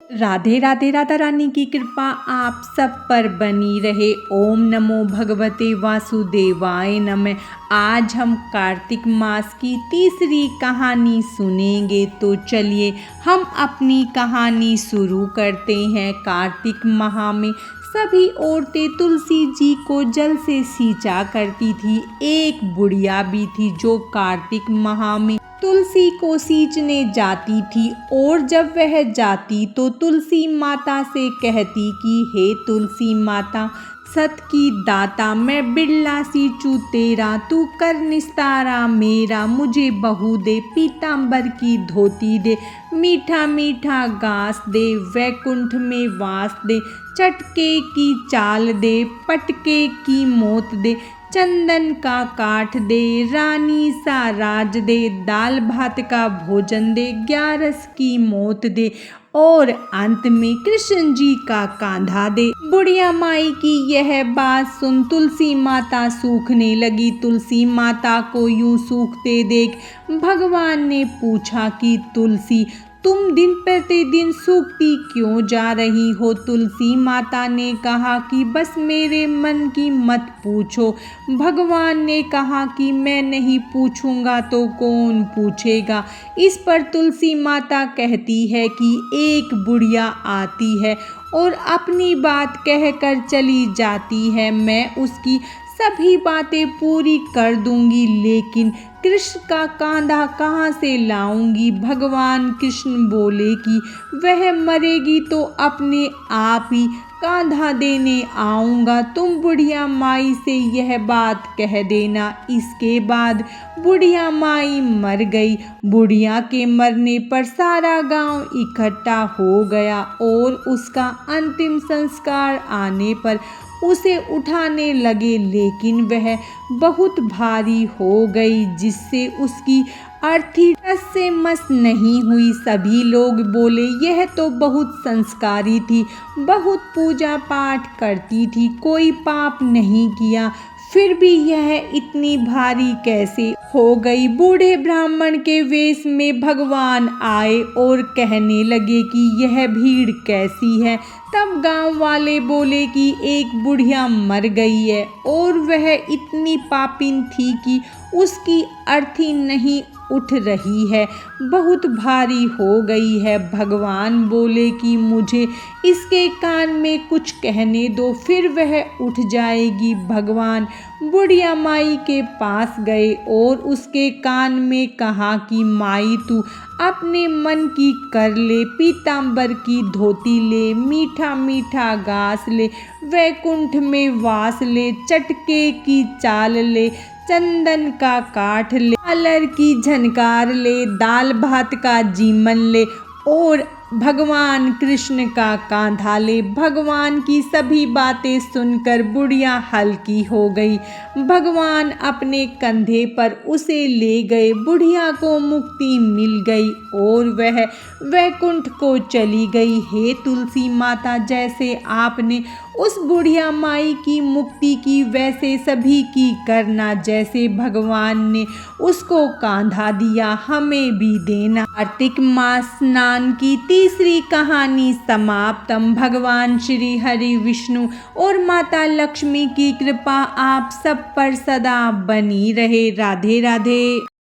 राधे राधे। राधा रानी की कृपा आप सब पर बनी रहे। ओम नमो भगवते वासुदेवाय नमः। आज हम कार्तिक मास की तीसरी कहानी सुनेंगे, तो चलिए हम अपनी कहानी शुरू करते हैं। कार्तिक माह में सभी औरतें तुलसी जी को जल से सींचा करती थी। एक बुढ़िया भी थी जो कार्तिक माह में तुलसी को सींचने जाती थी, और जब वह जाती तो तुलसी माता से कहती कि हे तुलसी माता, सत की दाता, मैं बिरला सींचू तेरा, तू कर निस्तारा मेरा। मुझे बहू दे, पीतांबर की धोती दे, मीठा मीठा घास दे, वैकुंठ में वास दे, चटके की चाल दे, पटके की मौत दे, चंदन का काठ दे, रानी सा राज दे, दाल भात का भोजन दे, ग्यारस की मौत दे, और अंत में कृष्ण जी का कांधा दे। बुढ़िया माई की यह बात सुन तुलसी माता सूखने लगी। तुलसी माता को यूं सूखते देख भगवान ने पूछा कि तुलसी, तुम दिन प्रतिदिन सूखती क्यों जा रही हो? तुलसी माता ने कहा कि बस मेरे मन की मत पूछो। भगवान ने कहा कि मैं नहीं पूछूंगा तो कौन पूछेगा। इस पर तुलसी माता कहती है कि एक बुढ़िया आती है और अपनी बात कहकर चली जाती है। मैं उसकी सभी बातें पूरी कर दूंगी, लेकिन कृष्ण का कांधा कहाँ से लाऊंगी? भगवान कृष्ण बोले कि वह मरेगी तो अपने आप ही कांधा देने आऊँगा। तुम बुढ़िया माई से यह बात कह देना। इसके बाद बुढ़िया माई मर गई। बुढ़िया के मरने पर सारा गांव इकट्ठा हो गया और उसका अंतिम संस्कार आने पर उसे उठाने लगे, लेकिन वह बहुत भारी हो गई, जिससे उसकी अर्थी टस से मस नहीं हुई। सभी लोग बोले यह तो बहुत संस्कारी थी, बहुत पूजा पाठ करती थी, कोई पाप नहीं किया, फिर भी यह इतनी भारी कैसे हो गई? बूढ़े ब्राह्मण के वेश में भगवान आए और कहने लगे कि यह भीड़ कैसी है? तब गांव वाले बोले कि एक बुढ़िया मर गई है और वह इतनी पापिन थी कि उसकी अर्थी नहीं उठ रही है, बहुत भारी हो गई है। भगवान बोले कि मुझे इसके कान में कुछ कहने दो, फिर वह उठ जाएगी। भगवान बुढ़िया माई के पास गए और उसके कान में कहा कि माई, तू अपने मन की कर ले, पीतांबर की धोती ले, मीठा मीठा घास ले, वैकुंठ में वास ले, चटके की चाल ले, चंदन का काठ ले, झालर की झनकार ले, दाल भात का जीमन ले, और भगवान कृष्ण का कांधा ले। भगवान की सभी बातें सुनकर बुढ़िया हल्की हो गई। भगवान अपने कंधे पर उसे ले गए। बुढ़िया को मुक्ति मिल गई और वह वैकुंठ को चली गई। हे तुलसी माता, जैसे आपने उस बुढ़िया माई की मुक्ति की, वैसे सभी की करना। जैसे भगवान ने उसको कांधा दिया, हमें भी देना। कार्तिक मास स्नान की तीसरी कहानी समाप्तम। भगवान श्री हरि विष्णु और माता लक्ष्मी की कृपा आप सब पर सदा बनी रहे। राधे राधे।